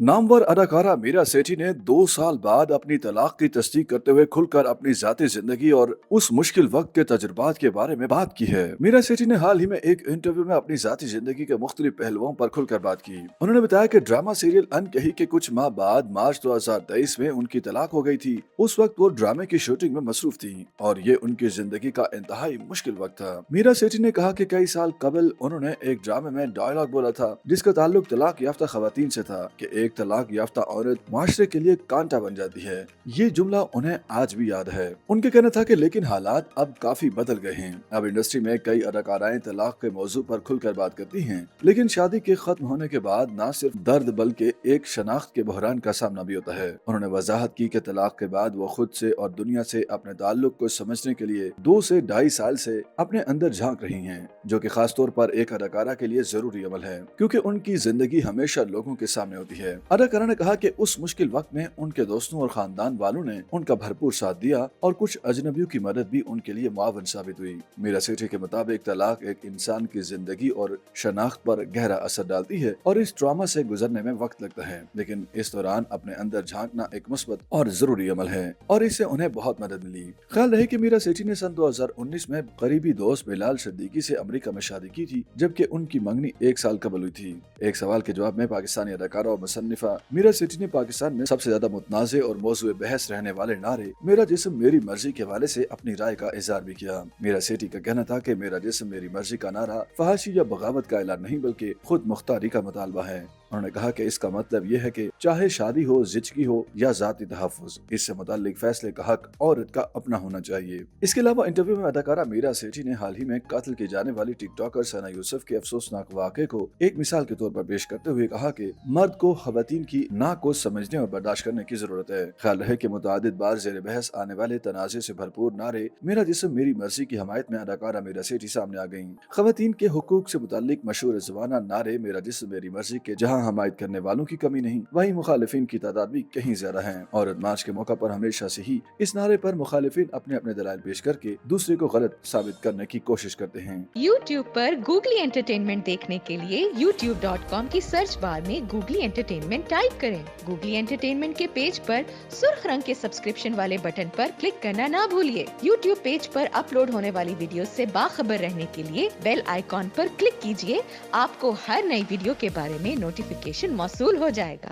नामवर अदाकारा मीरा सेठी ने 2 साल बाद अपनी तलाक की तस्दीक करते हुए खुलकर अपनी जाती जिंदगी और उस मुश्किल वक्त के तजुर्बात के बारे में बात की है। मीरा सेठी ने हाल ही में एक इंटरव्यू में अपनी जाती जिंदगी के मुख्तलिफ पहलुओं पर खुलकर बात की। उन्होंने बताया कि ड्रामा सीरियल अनकही के कुछ माह बाद मार्च 2023 में उनकी तलाक हो गई थी। उस वक्त वो ड्रामे की शूटिंग में मसरूफ थी और ये उनकी जिंदगी का इंतहाई मुश्किल वक्त था। मीरा सेठी ने कहा कि कई साल कबल उन्होंने एक ड्रामे में डायलॉग बोला था जिसका ताल्लुक तलाक याफ्ता खवातीन से था कि एक तलाक याफ्ता औरत माशरे के लिए कांटा बन जाती है। ये जुमला उन्हें आज भी याद है। उनके कहना था कि लेकिन हालात अब काफी बदल गए हैं। अब इंडस्ट्री में कई अदाकाराएं तलाक के मौजू पर खुलकर बात करती हैं, लेकिन शादी के खत्म होने के बाद न सिर्फ दर्द बल्कि एक शनाख्त के बहरान का सामना भी होता है। उन्होंने वजाहत की कि तलाक के बाद वो खुद से और दुनिया से अपने ताल्लुक को समझने के लिए 2 से 2.5 साल से अपने अंदर झांक रही हैं, जो कि खास तौर पर एक अदाकारा के लिए जरूरी अमल है, क्योंकि उनकी जिंदगी हमेशा लोगों के सामने होती है। अदाकारा ने कहा कि उस मुश्किल वक्त में उनके दोस्तों और खानदान वालों ने उनका भरपूर साथ दिया और कुछ अजनबियों की मदद भी उनके लिए मुआवन साबित हुई। मीरा सेठी के मुताबिक तलाक एक इंसान की जिंदगी और शनाख्त पर गहरा असर डालती है और इस ट्रॉमा से गुजरने में वक्त लगता है, लेकिन इस दौरान अपने अंदर झांकना एक मुस्बत और जरूरी अमल है और इससे उन्हें बहुत मदद मिली। ख्याल रहे कि मीरा सेठी ने सन 2019 में करीबी दोस्त बिलाल सिद्दीकी से अमेरिका में शादी की थी, जबकि उनकी मंगनी 1 साल कबल हुई थी। एक सवाल के जवाब में पाकिस्तानी अदाकारा और मुसन्निफा मीरा सेठी ने पाकिस्तान में सबसे ज्यादा मुतनाज़े और मौजूद बहस रहने वाले नारे मेरा जिस्म मेरी मर्जी के हवाले से अपनी राय का इजहार भी किया। मीरा सेठी का कहना था कि मेरा जिस्म मेरी मर्जी का नारा फहाशी या बगावत का ऐलान नहीं बल्कि खुद मुख्तारी का मुतालबा है। उन्होंने कहा कि इसका मतलब ये है कि चाहे शादी हो, जिचगी हो या जाती तहफ़्फ़ुज़, इससे मुताल्लिक फैसले का हक औरत का अपना होना चाहिए। इसके अलावा इंटरव्यू में अदाकारा मीरा सेठी ने हाल ही में कत्ल की जाने वाली टिकटॉकर सना यूसुफ के अफसोसनाक वाक़े को एक मिसाल के तौर पर पेश करते हुए कहा कि मर्द को खवातीन की ना को समझने और बर्दाश्त करने की जरूरत है। ख्याल रहे कि मुतअद्दिद बार ज़ेर बहस आने वाले तनाज़े से भरपूर नारे मेरा जिस्म मेरी मर्जी की हमायत में अदाकारा मीरा सेठी सामने आ गयी। खवातीन के हुकूक से मुताल्लिक मशहूर ज़बाना नारे मेरा जिस्म मेरी मर्जी के जहाँ हमायत करने वालों की कमी नहीं, वहीं मुखालिफिन की तादाद भी कहीं ज्यादा है। औरत मार्च के मौका पर हमेशा से ही इस नारे पर मुखालिफिन अपने अपने दलाइल पेश करके दूसरे को गलत साबित करने की कोशिश करते हैं। YouTube पर गूगली एंटरटेनमेंट देखने के लिए youtube.com की सर्च बार में गूगली एंटरटेनमेंट टाइप करें। गूगली एंटरटेनमेंट के पेज पर सुर्ख रंग के सब्सक्रिप्शन वाले बटन पर क्लिक करना ना भूलिए। YouTube पेज पर अपलोड होने वाली वीडियो से बाखबर रहने के लिए बेल आइकॉन पर क्लिक कीजिए। आपको हर नई वीडियो के बारे में नोटिफिकेशन मौसूल हो जाएगा।